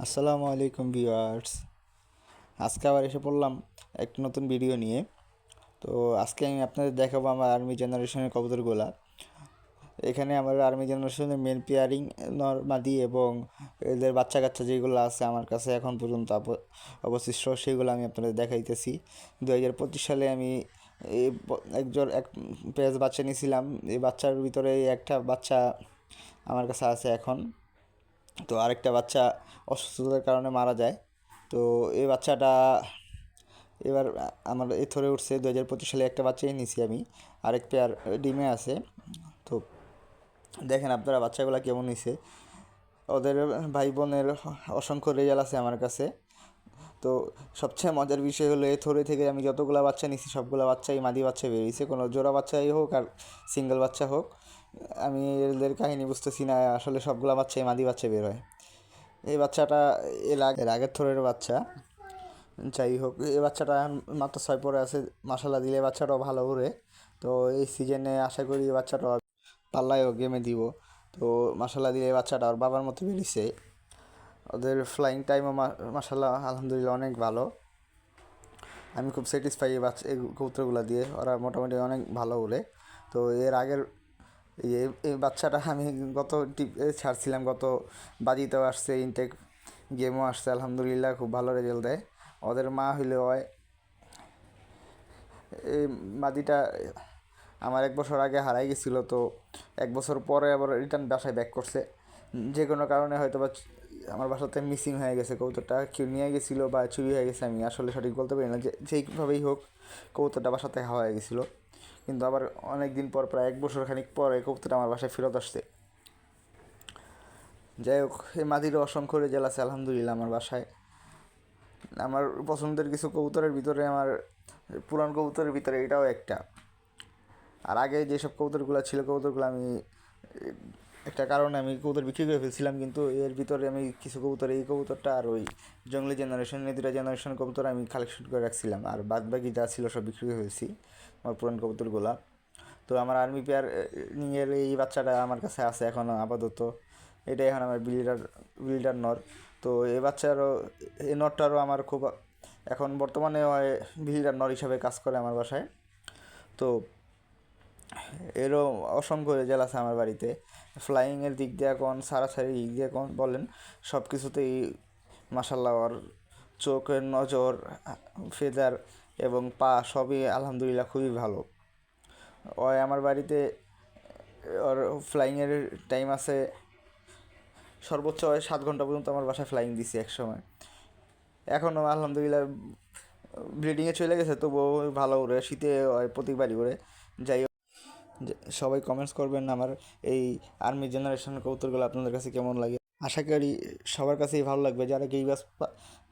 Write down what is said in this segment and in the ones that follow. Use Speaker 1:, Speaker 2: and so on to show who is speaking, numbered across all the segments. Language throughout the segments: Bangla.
Speaker 1: আসসালামু আলাইকুম ভিউয়ার্স। আজকে আবার এসে পড়লাম একটা নতুন ভিডিও নিয়ে। তো আজকে আমি আপনাদের দেখাবো আমার আর্মি জেনারেশনের কবুতরগুলা। এখানে আমার আর্মি জেনারেশনের মেন পেয়ারিং নরমাদি এবং এদের বাচ্চা কাচ্চা যেগুলো আছে আমার কাছে এখন পর্যন্ত অবশিষ্ট সেগুলো আমি আপনাদের দেখাইতেছি। 2025 সালে আমি এক পেঁয়াজ বাচ্চা নিয়েছিলাম। এই বাচ্চার ভিতরে একটা বাচ্চা আমার কাছে আছে এখন। তো আরেকটা বাচ্চা অসুস্থতার কারণে মারা যায়। তো এই বাচ্চাটা এবার আমার এ থরে উঠছে। 2025 সালে একটা বাচ্চাই নিছি আমি, আরেক পেয়ার ডিমে আছে। তো দেখেন আপনারা বাচ্চাগুলো কেমন নিছে। ওদের ভাই বোনের অসংখ্য রেজাল্ট আছে আমার কাছে। তো সবচেয়ে মজার বিষয় হলো এই থরে থেকে আমি যতগুলো বাচ্চা নিছি সবগুলো বাচ্চাই মাদি বাচ্চা বেরিয়েছে, কোনো জোড়া বাচ্চাই হোক আর সিঙ্গেল বাচ্চা হোক। আমি এদের কাহিনী বুঝতেছি না, আসলে সবগুলো বাচ্চাই মাদি বাচ্চা বের হয়। এই বাচ্চাটা এর আগের থরের বাচ্চা। যাই হোক, এই বাচ্চাটা এখন মাত্র 6 পরে আছে। মাসাল্লাহ দিলে বাচ্চাটাও ভালো উড়ে। তো এই সিজনে আশা করি এই বাচ্চাটা পাল্লায়ও গেমে দিব। তো মাসাল্লাহ দিলে এই বাচ্চাটা ওর বাবার মতো বেরিয়েছে। ওদের ফ্লাইং টাইমও মাসাল্লাহ আলহামদুলিল্লাহ অনেক ভালো। আমি খুব স্যাটিসফাই এই কবুতরগুলো দিয়ে, ওরা মোটামুটি অনেক ভালো উড়ে। তো এর আগের এই বাচ্চাটা আমি গত ছাড়ছিলাম, গত বাজিতেও আসছে, ইনটেক গেমও আসছে, আলহামদুলিল্লাহ খুব ভালো রেজাল্ট দেয়। ওদের মা হইলে হয় এই মাদিটা আমার 1 বছর আগে হারাই গেছিলো। তো 1 বছর পরে আবার রিটার্ন বাসায় ব্যাক করছে। যে কোনো কারণে হয়তো বা আমার বাসাতে মিসিং হয়ে গেছে কবুতরটা, কেউ নিয়ে গেছিলো বা চুরি হয়ে গেছে, আমি আসলে সঠিক বলতে পারি না। যেইভাবেই হোক কবুতরটা বাসাতে হয়ে গেছিলো। কিন্তু আবার অনেক দিন পর, প্রায় 1 বছর খানিক পরে কবুতরটা আমার বাসায় ফেরত আসছে। যাই হোক, এই মাদিরও অসংখ্য রেজাল্ট আছে আলহামদুলিল্লাহ আমার বাসায়। আমার পছন্দের কিছু কবুতরের ভিতরে, আমার পুরান কবুতরের ভিতরে এটাও একটা। আর আগে যেসব কবুতরগুলো ছিল, কবুতরগুলো আমি একটা কারণে আমি কবুতর বিক্রি করে ফেলছিলাম, কিন্তু এর ভিতরে আমি কিছু কবুতর, এই কবুতরটা আর ওই জঙ্গলি জেনারেশন, এই দুটা জেনারেশন কবুতর আমি কালেকশন করে রাখছিলাম, আর বাদ বাকি যা ছিল সব বিক্রি করে ফেলছি আমার পুরান কবুতরগুলা। তো আমার আর্মি পেয়ার নিংয়ের এই বাচ্চাটা আমার কাছে আছে এখনও আপাতত। এটাই এখন আমার বিল্ডার নর। তো এই বাচ্চারও, এই নরটারও আমার খুব এখন বর্তমানে বিল্ডার নর হিসাবে কাজ করে আমার বাসায়। তো এরও অসংখ্য রেজাল্ট আছে আমার বাড়িতে। ফ্লাইংয়ের দিক দিয়ে কোন, সারাসারির দিক দিয়ে কোন বলেন, সব কিছুতেই মাসাল্লাহ ওর চোখের নজর, ফেদার এবং পা সবই আলহামদুলিল্লাহ খুবই ভালো। আমার বাড়িতে ওর ফ্লাইংয়ের টাইম আছে সর্বোচ্চ 7 ঘন্টা পর্যন্ত আমার বাসায় ফ্লাইং দিছি এক সময়। এখনও আলহামদুলিল্লাহ ব্রিডিংয়ে চলে গেছে, তবুও ভালো উড়ে, শীতে প্রতিবারই উড়ে। যাই হোক, সবাই কমেন্টস করবেন আমার এই আর্মি জেনারেশন কবুতরগুলো আপনাদের কাছে কেমন লাগে। আশা করি সবার কাছেই ভালো লাগবে, যারা গিরিবাজ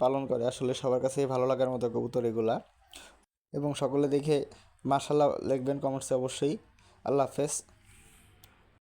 Speaker 1: পালন করে আসলে সবার কাছেই ভালো লাগার মতো কবুতর এগুলা। এবং সকলে দেখে মাশাল্লাহ লিখবেন কমেন্টসে অবশ্যই। আল্লাহ হাফেজ।